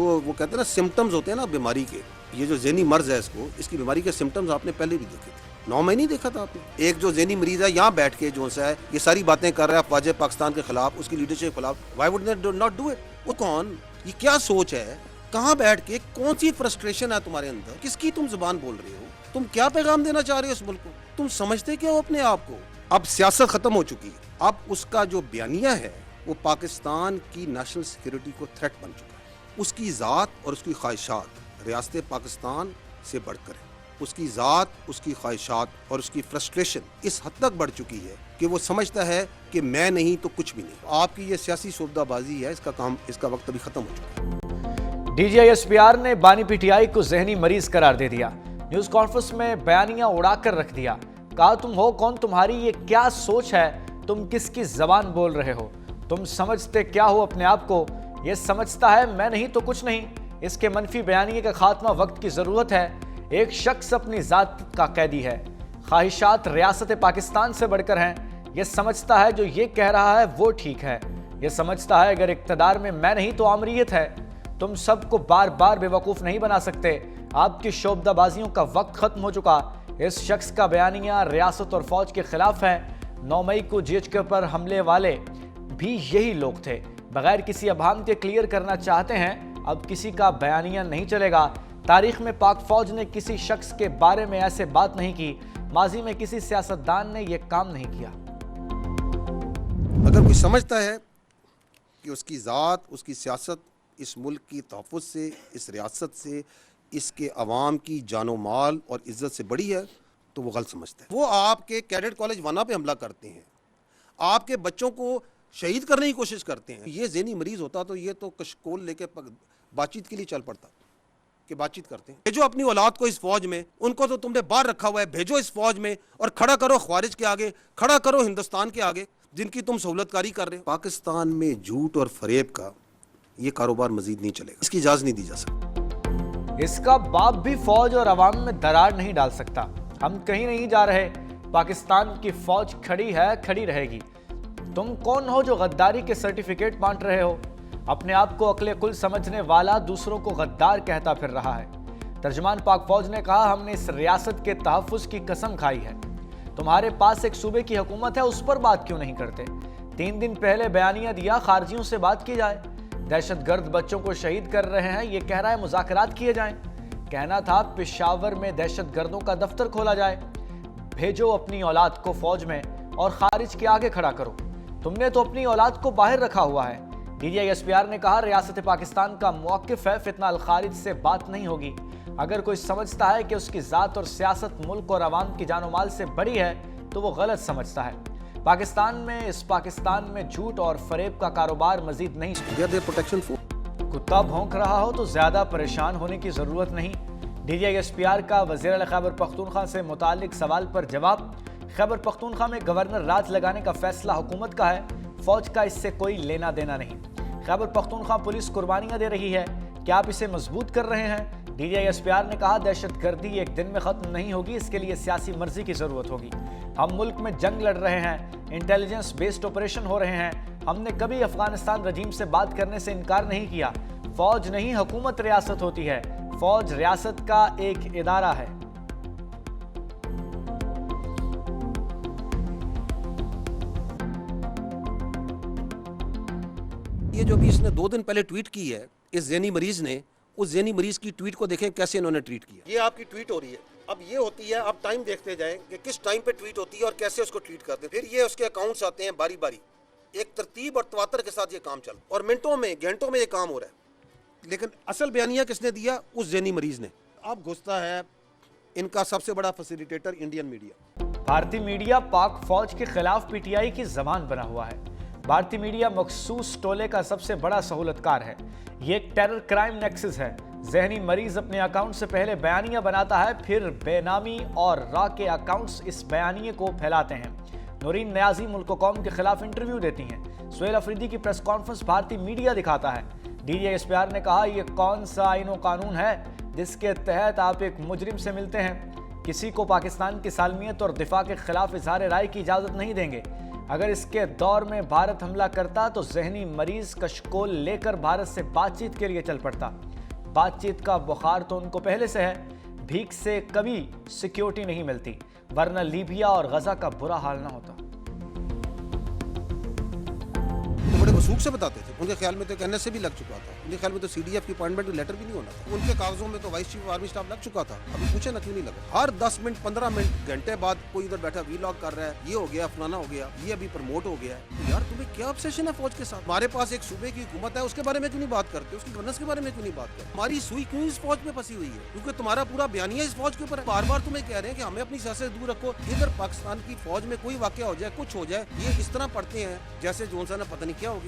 وہ کہتے ہیں نا سمٹمز ہوتے ہیں نا بیماری کے, یہ جو ذہنی مرض ہے اس کی بیماری کے سمٹمز آپ نے پہلے بھی دیکھے تھے. 9 مہینے دیکھا تھا آپ نے. ایک جو ذہنی مریض ہے یہاں بیٹھ کے جو ہے یہ ساری باتیں کر رہا ہے افواج پاکستان کے خلاف, اس کی لیڈرشپ کے خلاف. Y would they not do it? وہ کون, یہ کیا سوچ ہے, کہاں بیٹھ کے کون سی فرسٹریشن ہے تمہارے اندر, کس کی تم زبان بول رہے ہو, تم کیا پیغام دینا چاہ رہے ہو اس ملک کو, تم سمجھتے کیا ہو اپنے آپ کو؟ اب سیاست ختم ہو چکی ہے, اب اس کا جو بیانیہ ہے وہ پاکستان کی نیشنل سیکیورٹی کو تھریٹ بن چکا ہے. اس کی ذات اور اس کی خواہشات ریاست پاکستان سے بڑھ کر ہے. اس کی ذات, اس کی خواہشات اور اس کی فرسٹریشن اس حد تک بڑھ چکی ہے کہ وہ سمجھتا ہے کہ میں نہیں تو کچھ بھی نہیں. آپ کی یہ سیاسی شعبدہ بازی ہے, اس کا وقت ابھی ختم ہو چکا ہے. D G I S P R نے بانی پی ٹی آئی کو ذہنی مریض قرار دے دیا. نیوز کانفرنس میں بیانیہ اڑا کر رکھ دیا. کہا تم ہو کون, تمہاری یہ کیا سوچ ہے, تم کس کی زبان بول رہے ہو, تم سمجھتے کیا ہو اپنے آپ کو؟ یہ سمجھتا ہے میں نہیں تو کچھ نہیں. اس کے منفی بیانیے کا خاتمہ وقت کی ضرورت ہے. ایک شخص اپنی ذات کا قیدی ہے. خواہشات ریاست پاکستان سے بڑھ کر ہیں. یہ سمجھتا ہے جو یہ کہہ رہا ہے وہ ٹھیک ہے. یہ سمجھتا ہے اگر اقتدار میں میں نہیں تو آمریت ہے. تم سب کو بار بار بے وقوف نہیں بنا سکتے. آپ کی شعبدہ بازیوں کا وقت ختم ہو چکا. اس شخص کا بیانیہ ریاست اور فوج کے خلاف ہے. 9 مئی کو جی ایچ کے پر حملے والے بھی یہی لوگ تھے. بغیر کسی ابہام کے کلیئر کرنا چاہتے ہیں, اب کسی کا بیانیہ نہیں چلے گا. تاریخ میں پاک فوج نے کسی شخص کے بارے میں ایسے بات نہیں کی. ماضی میں کسی سیاستدان نے یہ کام نہیں کیا. اگر کوئی سمجھتا ہے کہ اس کی ذات, اس کی سیاست اس ملک کی تحفظ سے, اس ریاست سے, اس کے عوام کی جان و مال اور عزت سے بڑی ہے تو وہ غلط سمجھتا ہے. وہ آپ کے کیڈٹ کالج وانا پہ حملہ کرتے ہیں, آپ کے بچوں کو شہید کرنے کی کوشش کرتے ہیں. یہ ذہنی مریض ہوتا تو یہ تو کشکول لے کے بات چیت کے لیے چل پڑتا کہ بات چیت کرتے ہیں. بھیجو اپنی اولاد کو اس فوج میں, ان کو تو تم نے باہر رکھا ہوا ہے, بھیجو اس فوج میں اور کھڑا کرو خوارج کے آگے, کھڑا کرو ہندوستان کے آگے جن کی تم سہولت کاری کر رہے ہو. پاکستان میں جھوٹ اور فریب کا یہ کاروبار مزید نہیں چلے گا, اس کی اجازت نہیں دی جا سکتی. اس کا باپ بھی فوج اور عوام میں درار نہیں ڈال سکتا. ہم کہیں نہیں جا رہے. پاکستان کی فوج کھڑی ہے, کھڑی رہے گی. تم کون ہو جو غداری کے سرٹیفکیٹ بانٹ رہے ہو؟ اپنے آپ کو عقل کل سمجھنے والا دوسروں کو غدار کہتا پھر رہا ہے. ترجمان پاک فوج نے کہا ہم نے اس ریاست کے تحفظ کی قسم کھائی ہے. تمہارے پاس ایک صوبے کی حکومت ہے, اس پر بات کیوں نہیں کرتے؟ 3 دن پہلے بیانیہ دیا خارجیوں سے بات کی جائے. دہشت گرد بچوں کو شہید کر رہے ہیں, یہ کہہ رہا ہے مذاکرات کیے جائیں. کہنا تھا پشاور میں دہشت گردوں کا دفتر کھولا جائے. بھیجو اپنی اولاد کو فوج میں اور خارج کے آگے کھڑا کرو. تم نے تو اپنی اولاد کو باہر رکھا ہوا ہے. D G I S P R نے کہا ریاست پاکستان کا موقف ہے, فتنہ الخارج سے بات نہیں ہوگی. اگر کوئی سمجھتا ہے کہ اس کی ذات اور سیاست ملک اور عوام کی جان و مال سے بڑی ہے تو وہ غلط سمجھتا ہے. اس پاکستان میں جھوٹ اور فریب کا کاروبار مزید نہیں. کتا بھونک رہا ہو تو زیادہ پریشان ہونے کی ضرورت نہیں. D G I S P R کا وزیر اعلیٰ خیبر پختونخوا سے متعلق سوال پر جواب. خیبر پختونخوا میں گورنر راج لگانے کا فیصلہ حکومت کا ہے, فوج کا اس سے کوئی لینا دینا نہیں. خیبر پختونخوا پولیس قربانیاں دے رہی ہے, کیا آپ اسے مضبوط کر رہے ہیں؟ D G I S P R نے کہا دہشت گردی ایک دن میں ختم نہیں ہوگی, اس کے لیے سیاسی مرضی کی ضرورت ہوگی. ہم ملک میں جنگ لڑ رہے ہیں, انٹیلیجنس بیسڈ آپریشن ہو رہے ہیں. ہم نے کبھی افغانستان رجیم سے بات کرنے سے انکار نہیں کیا. فوج نہیں حکومت ریاست ہوتی ہے, فوج ریاست کا ایک ادارہ ہے. یہ جو بھی اس نے 2 دن پہلے ٹویٹ کی ہے اس ذہنی مریض نے, اس ذہنی مریض کی ٹویٹ کو دیکھیں کیسے انہوں نے ٹویٹ کیا. یہ آپ کی ٹویٹ ہو رہی ہے, اب یہ ہوتی ہے, آپ ٹائم دیکھتے جائیں کہ کس ٹائم پہ ٹویٹ ہوتی ہے اور کیسے اس کو ٹویٹ کرتے ہیں. پھر یہ اس کے اکاؤنٹس آتے ہیں باری باری, ایک ترتیب اور تواتر کے ساتھ یہ کام چل اور منٹوں میں گھنٹوں میں یہ کام ہو رہا ہے. لیکن اصل بیانیہ کس نے دیا؟ اس ذہنی مریض نے. اب گھستا ہے ان کا سب سے بڑا فیسیلیٹیٹر انڈین میڈیا. بھارتی میڈیا پاک فوج کے خلاف پی ٹی آئی کی زبان بنا ہوا ہے. بھارتی میڈیا مخصوص ٹولے کا سب سے بڑا سہولت کار ہے. یہ ایک ٹیرر کرائم نیکسس ہے. ذہنی مریض اپنے اکاؤنٹ سے پہلے بیانیہ بناتا ہے, پھر بے نامی اور را کے اکاؤنٹس اس بیانیے کو پھیلاتے ہیں. نورین نیازی ملک و قوم کے خلاف انٹرویو دیتی ہیں. سہیل افریدی کی پریس کانفرنس بھارتی میڈیا دکھاتا ہے. D G I S P R نے کہا یہ کون سا آئین و قانون ہے جس کے تحت آپ ایک مجرم سے ملتے ہیں؟ کسی کو پاکستان کی سالمیت اور دفاع کے خلاف اظہار رائے کی اجازت نہیں دیں گے. اگر اس کے دور میں بھارت حملہ کرتا تو ذہنی مریض کشکول لے کر بھارت سے بات چیت کے لیے چل پڑتا. بات چیت کا بخار تو ان کو پہلے سے ہے. بھیک سے کبھی سیکیورٹی نہیں ملتی ورنہ لیبیا اور غزہ کا برا حال نہ ہوتا. بڑے وثوق سے بتاتے تھے. ان کے خیال میں تو این ایس سے بھی لگ چکا تھا. ان کے خیال میں تو سی ڈی ایف کی اپوائنٹمنٹ لیٹر بھی نہیں ہونا تھا. ان کے کاغذوں میں تو وائس چیف آرمی اسٹاف لگ چکا تھا. ابھی پوچھے نا کیوں نہیں لگا. ہر 10 منٹ 15 منٹ گھنٹے بعد کوئی ادھر بیٹھا وی لاگ کر رہا ہے, یہ ہو گیا فلانا ہو گیا, یہ ابھی پروموٹ ہو گیا. یار تمہیں کیا obsession ہے فوج کے ساتھ؟ ہمارے پاس ایک صوبے کی حکومت ہے, اس کے بارے میں کیوں نہیں بات کرتے؟ اس کی گورننس کے بارے میں کیوں نہیں بات کرتے؟ ہماری سوئی کیوں اس فوج پہ پھنسی ہوئی ہے؟ کیونکہ تمہارا پورا بیانیہ اس فوج کے اوپر ہے. بار بار تمہیں کہہ رہے ہیں کہ ہمیں اپنی سیاست سے دور رکھو. ادھر پاکستان کی فوج میں کوئی واقعہ ہو جائے, کچھ ہو جائے, یہ اس طرح پڑھتے ہیں جیسے جون سا نا پتہ نہیں کیا ہوگی.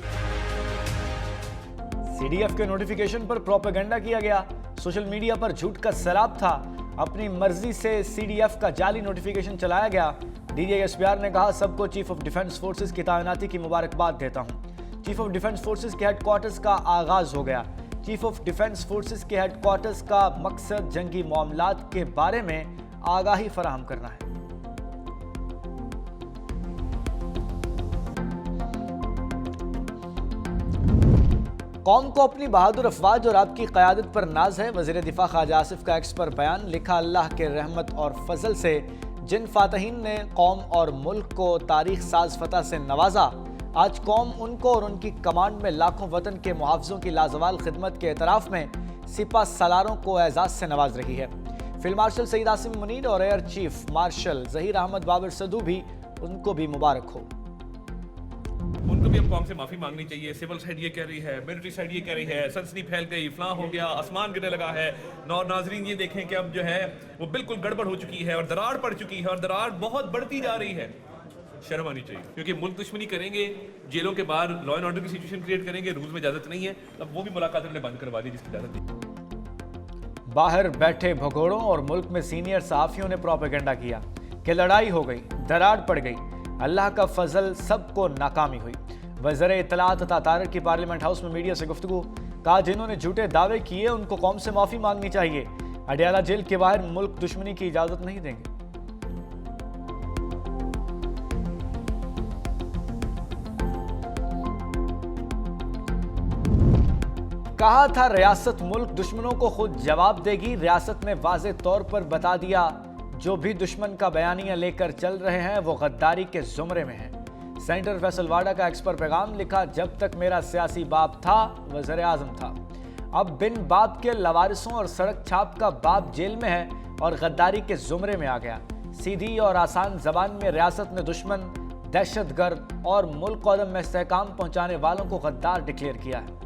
سی ڈی ایف کے نوٹیفیکیشن پر پروپیگنڈا کیا گیا. سوشل میڈیا پر جھوٹ کا سیلاب تھا. اپنی مرضی سے سی ڈی ایف کا جعلی نوٹیفیکیشن چلایا گیا. D G S P R نے کہا سب کو چیف آف ڈیفنس فورسز کی تعیناتی کی مبارکباد دیتا ہوں. چیف آف ڈیفنس فورسز کے ہیڈ کوارٹرز کا آغاز ہو گیا. چیف آف ڈیفنس فورسز کے ہیڈ کوارٹرز کا مقصد جنگی معاملات کے بارے میں آگاہی فراہم کرنا ہے. قوم کو اپنی بہادر افواج اور آپ کی قیادت پر ناز ہے. وزیر دفاع خواجہ آصف کا ایکس پر بیان. لکھا اللہ کے رحمت اور فضل سے جن فاتحین نے قوم اور ملک کو تاریخ ساز فتح سے نوازا, آج قوم ان کو اور ان کی کمانڈ میں لاکھوں وطن کے محافظوں کی لازوال خدمت کے اعتراف میں سپہ سالاروں کو اعزاز سے نواز رہی ہے. فیلڈ مارشل سعید عاصم منیر اور air chief marshal Zaheer Ahmed Babar Sidhu بھی ان کو بھی مبارک ہو. ان کو بھی اب قوم سے معافی مانگنی چاہیے. سول سائڈ یہ کہہ رہی ہے, ملٹری سائڈ یہ کہہ رہی ہے, سنسنی پھیل گئی, فلاں ہو گیا, آسمان گرنے لگا ہے. ناظرین یہ دیکھیں کہ اب جو ہے وہ بالکل گڑبڑ ہو چکی ہے اور دراڑ پڑ چکی ہے اور دراڑ بہت بڑھتی جا رہی ہے. شرم آنی چاہیے, کیونکہ ملک دشمنی کریں گے, جیلوں کے باہر لا اینڈ آرڈر کی سچویشن کریٹ کریں گے, رولز میں اجازت نہیں ہے. اب وہ بھی ملاقات انہوں نے بند کروا دی جس کی اجازت دی. باہر بیٹھے بھگوڑوں اور ملک میں سینئر صحافیوں نے پروپیگنڈا کیا کہ لڑائی ہو گئی, دراڑ پڑ گئی, اللہ کا فضل, سب کو ناکامی ہوئی. وزیر اطلاعات عطا طارق کی پارلیمنٹ ہاؤس میں میڈیا سے گفتگو. کہا جنہوں نے جھوٹے دعوے کیے ان کو قوم سے معافی مانگنی چاہیے. اڈیالہ جیل کے باہر ملک دشمنی کی اجازت نہیں دیں گے. کہا تھا ریاست ملک دشمنوں کو خود جواب دے گی. ریاست نے واضح طور پر بتا دیا جو بھی دشمن کا بیانیہ لے کر چل رہے ہیں وہ غداری کے زمرے میں ہیں. سینیٹر فیصل واڈا کا ایکس پر پیغام. لکھا جب تک میرا سیاسی باپ تھا وزیر اعظم تھا, اب بن باپ کے لوارثوں اور سڑک چھاپ کا باپ جیل میں ہے اور غداری کے زمرے میں آ گیا. سیدھی اور آسان زبان میں ریاست نے دشمن, دہشت گرد اور ملک و عدم میں استحکام پہنچانے والوں کو غدار ڈکلیئر کیا ہے.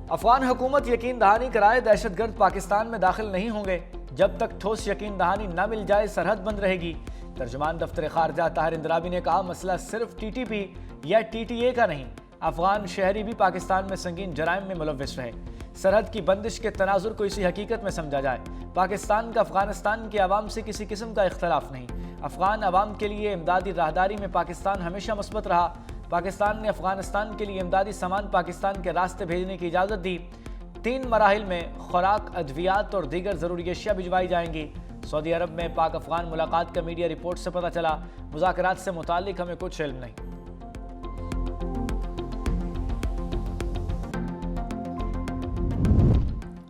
افغان حکومت یقین دہانی کرائے دہشت گرد پاکستان میں داخل نہیں ہوں گے. جب تک ٹھوس یقین دہانی نہ مل جائے سرحد بند رہے گی. ترجمان دفتر خارجہ طاہر اندرابی نے کہا مسئلہ صرف ٹی ٹی پی یا ٹی ٹی اے کا نہیں, افغان شہری بھی پاکستان میں سنگین جرائم میں ملوث رہے. سرحد کی بندش کے تناظر کو اسی حقیقت میں سمجھا جائے. پاکستان کا افغانستان کے عوام سے کسی قسم کا اختلاف نہیں. افغان عوام کے لیے امدادی راہداری میں پاکستان ہمیشہ مثبت رہا. پاکستان نے افغانستان کے لیے امدادی سامان پاکستان کے راستے بھیجنے کی اجازت دی. 3 مراحل میں خوراک, ادویات اور دیگر ضروری اشیاء بھجوائی جائیں گی. سعودی عرب میں پاک افغان ملاقات کا میڈیا رپورٹ سے پتہ چلا مذاکرات سے متعلق ہمیں کچھ علم نہیں.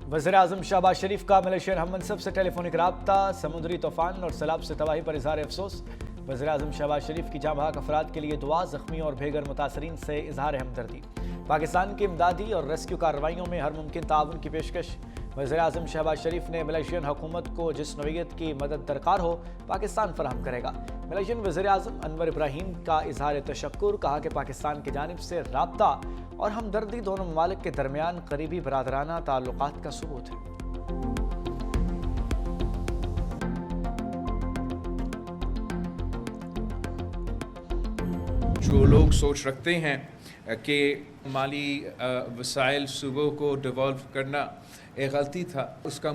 وزیر اعظم شہباز شریف کا ملیشین ہم منصب سے ٹیلی فونک رابطہ. سمندری طوفان اور سیلاب سے تباہی پر اظہار افسوس. وزیر اعظم شہباز شریف کی جاں بحق افراد کے لیے دعا. زخمی اور بے گھر متاثرین سے اظہار ہمدردی. پاکستان کی امدادی اور ریسکیو کارروائیوں میں ہر ممکن تعاون کی پیشکش. وزیر اعظم شہباز شریف نے ملیشین حکومت کو جس نوعیت کی مدد درکار ہو پاکستان فراہم کرے گا. ملیشین وزیر اعظم انور ابراہیم کا اظہار تشکر. کہا کہ پاکستان کی جانب سے رابطہ اور ہمدردی دونوں ممالک کے درمیان قریبی برادرانہ تعلقات کا ثبوت ہے. جو لوگ سوچ رکھتے ہیں کہ مالی وسائل صوبوں کو ڈیولپ کرنا ایک غلطی تھا, اس کا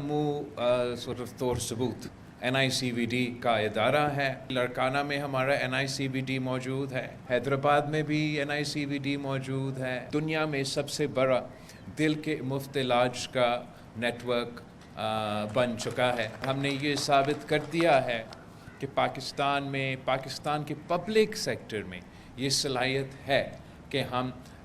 طور ثبوت NICVD کا ادارہ ہے. لڑکانہ میں ہمارا NICVD موجود ہے, حیدرآباد میں بھی NICVD موجود ہے. دنیا میں سب سے بڑا دل کے مفت علاج کا نیٹ ورک بن چکا ہے. ہم نے یہ ثابت کر دیا ہے کہ پاکستان کے پبلک سیکٹر میں یہ صلاحیت ہے کہ ہم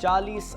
40